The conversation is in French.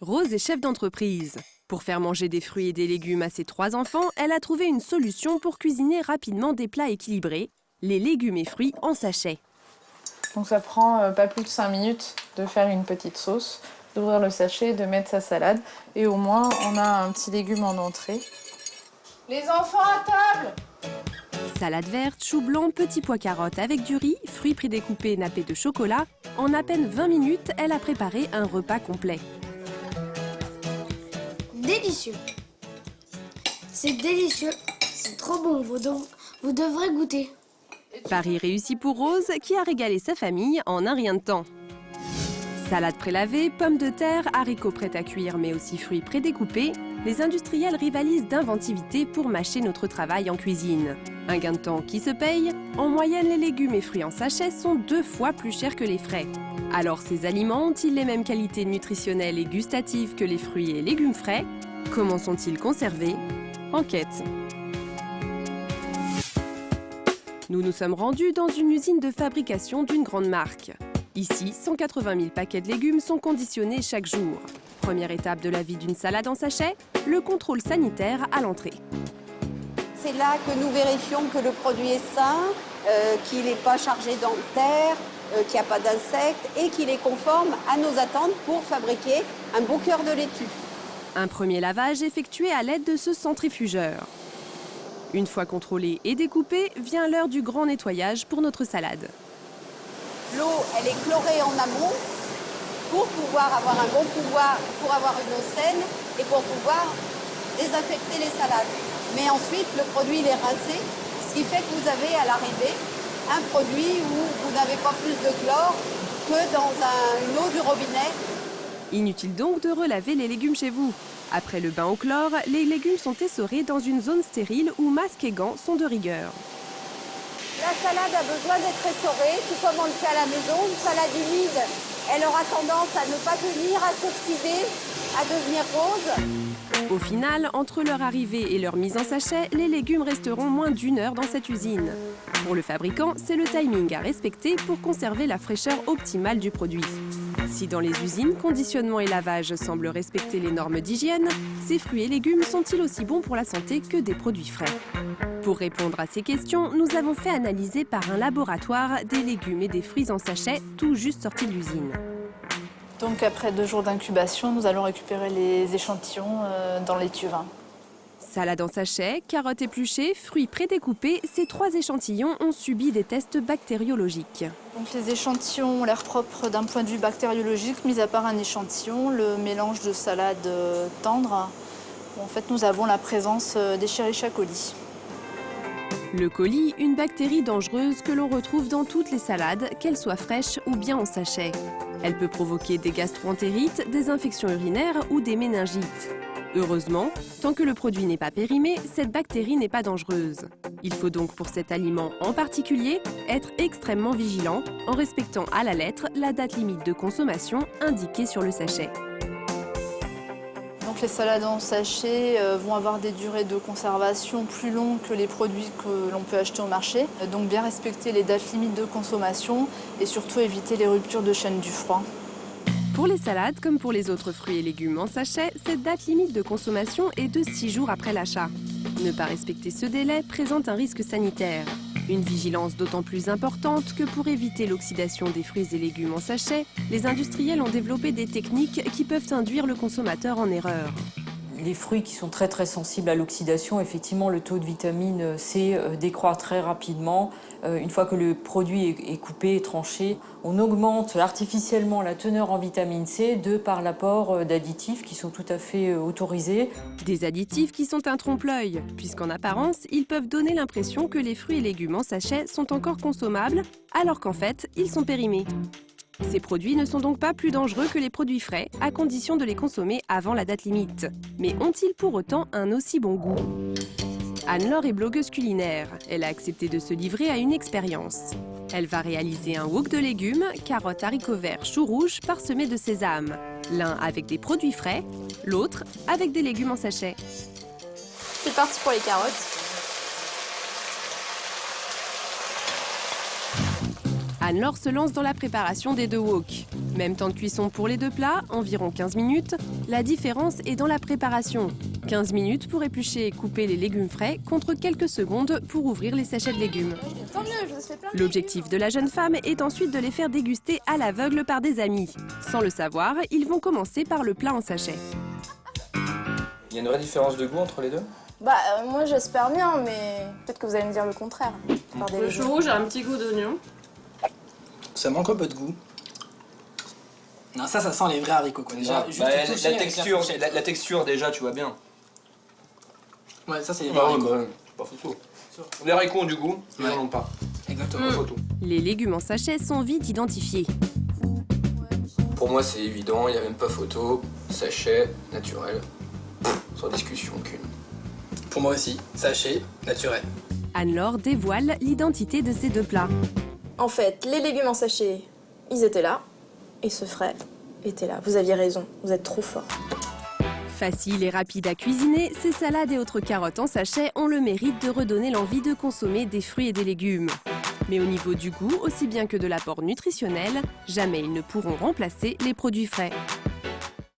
Rose est chef d'entreprise. Pour faire manger des fruits et des légumes à ses 3 enfants, elle a trouvé une solution pour cuisiner rapidement des plats équilibrés, les légumes et fruits en sachet. Donc ça prend pas plus de 5 minutes de faire une petite sauce, d'ouvrir le sachet, de mettre sa salade et au moins on a un petit légume en entrée. Les enfants à table! Salade verte, chou blanc, petits pois carottes avec du riz, fruits prédécoupés nappés de chocolat. En à peine 20 minutes, elle a préparé un repas complet. Délicieux. C'est délicieux. C'est trop bon. Vous devrez goûter. Pari réussi pour Rose, qui a régalé sa famille en un rien de temps. Salade prélavée, pommes de terre, haricots prêts à cuire, mais aussi fruits prédécoupés, les industriels rivalisent d'inventivité pour mâcher notre travail en cuisine. Un gain de temps qui se paye. En moyenne, les légumes et fruits en sachet sont 2 fois plus chers que les frais. Alors, ces aliments ont-ils les mêmes qualités nutritionnelles et gustatives que les fruits et légumes frais? Comment sont-ils conservés? Enquête. Nous nous sommes rendus dans une usine de fabrication d'une grande marque. Ici, 180 000 paquets de légumes sont conditionnés chaque jour. Première étape de la vie d'une salade en sachet, le contrôle sanitaire à l'entrée. C'est là que nous vérifions que le produit est sain, qu'il n'est pas chargé d'antères, qu'il n'y a pas d'insectes et qu'il est conforme à nos attentes pour fabriquer un beau cœur de laitue. Un premier lavage effectué à l'aide de ce centrifugeur. Une fois contrôlé et découpé, vient l'heure du grand nettoyage pour notre salade. L'eau, elle est chlorée en amont pour pouvoir avoir un bon pouvoir, pour avoir une eau saine et pour pouvoir désinfecter les salades. Mais ensuite, le produit il est rincé, ce qui fait que vous avez à l'arrivée un produit où vous n'avez pas plus de chlore que dans une eau du robinet. Inutile donc de relaver les légumes chez vous. Après le bain au chlore, les légumes sont essorés dans une zone stérile où masques et gants sont de rigueur. La salade a besoin d'être essorée, tout comme on le fait à la maison. Une salade humide, elle aura tendance à ne pas tenir, à s'oxyder, à devenir rose. Au final, entre leur arrivée et leur mise en sachet, les légumes resteront moins d'1 heure dans cette usine. Pour le fabricant, c'est le timing à respecter pour conserver la fraîcheur optimale du produit. Si dans les usines, conditionnement et lavage semblent respecter les normes d'hygiène, ces fruits et légumes sont-ils aussi bons pour la santé que des produits frais? Pour répondre à ces questions, nous avons fait analyser par un laboratoire des légumes et des fruits en sachet tout juste sortis de l'usine. Donc après 2 jours d'incubation, nous allons récupérer les échantillons dans l'étuvin. Salade en sachet, carottes épluchées, fruits prédécoupés, ces 3 échantillons ont subi des tests bactériologiques. Donc les échantillons ont l'air propres d'un point de vue bactériologique, mis à part un échantillon, le mélange de salade tendre. En fait, nous avons la présence d'Escherichia coli. Le coli, une bactérie dangereuse que l'on retrouve dans toutes les salades, qu'elles soient fraîches ou bien en sachet. Elle peut provoquer des gastro-entérites, des infections urinaires ou des méningites. Heureusement, tant que le produit n'est pas périmé, cette bactérie n'est pas dangereuse. Il faut donc pour cet aliment en particulier être extrêmement vigilant en respectant à la lettre la date limite de consommation indiquée sur le sachet. Donc les salades en sachet vont avoir des durées de conservation plus longues que les produits que l'on peut acheter au marché. Donc bien respecter les dates limites de consommation et surtout éviter les ruptures de chaîne du froid. Pour les salades, comme pour les autres fruits et légumes en sachet, cette date limite de consommation est de 6 jours après l'achat. Ne pas respecter ce délai présente un risque sanitaire. Une vigilance d'autant plus importante que pour éviter l'oxydation des fruits et légumes en sachet, les industriels ont développé des techniques qui peuvent induire le consommateur en erreur. Les fruits qui sont très sensibles à l'oxydation, effectivement, le taux de vitamine C décroît très rapidement. Une fois que le produit est coupé et tranché, on augmente artificiellement la teneur en vitamine C par l'apport d'additifs qui sont tout à fait autorisés. Des additifs qui sont un trompe-l'œil, puisqu'en apparence, ils peuvent donner l'impression que les fruits et légumes en sachet sont encore consommables, alors qu'en fait, ils sont périmés. Ces produits ne sont donc pas plus dangereux que les produits frais, à condition de les consommer avant la date limite. Mais ont-ils pour autant un aussi bon goût? Anne-Laure est blogueuse culinaire. Elle a accepté de se livrer à une expérience. Elle va réaliser un wok de légumes, carottes, haricots verts, choux rouges parsemés de sésame. L'un avec des produits frais, l'autre avec des légumes en sachet. C'est parti pour les carottes. Anne-Laure se lance dans la préparation des 2 woks. Même temps de cuisson pour les deux plats, environ 15 minutes. La différence est dans la préparation. 15 minutes pour éplucher et couper les légumes frais contre quelques secondes pour ouvrir les sachets de légumes. Tant mieux, je vous ai fait plein de L'objectif de la jeune femme est ensuite de les faire déguster à l'aveugle par des amis. Sans le savoir, ils vont commencer par le plat en sachet. Il y a une vraie différence de goût entre les deux? Moi j'espère bien, mais peut-être que vous allez me dire le contraire. Par des Le légumes. chou rouge a un petit goût d'oignon. Ça manque un peu de goût. Non, ça sent les vrais haricots, quoi. Déjà, juste la toucher, texture, avec la texture déjà, tu vois bien. Ouais, ça c'est les vrais haricots. C'est pas photo. Les haricots ont du goût, ils n'en ont pas. Exactement. Pas photo. Les légumes en sachet sont vite identifiés. Pour moi, c'est évident, il n'y a même pas photo. Sachet, naturel. Sans discussion aucune. Pour moi aussi, sachet, naturel. Anne-Laure dévoile l'identité de ces deux plats. En fait, les légumes en sachet, ils étaient là. Et ce frais était là. Vous aviez raison, vous êtes trop fort. Facile et rapide à cuisiner, ces salades et autres carottes en sachet ont le mérite de redonner l'envie de consommer des fruits et des légumes. Mais au niveau du goût, aussi bien que de l'apport nutritionnel, jamais ils ne pourront remplacer les produits frais.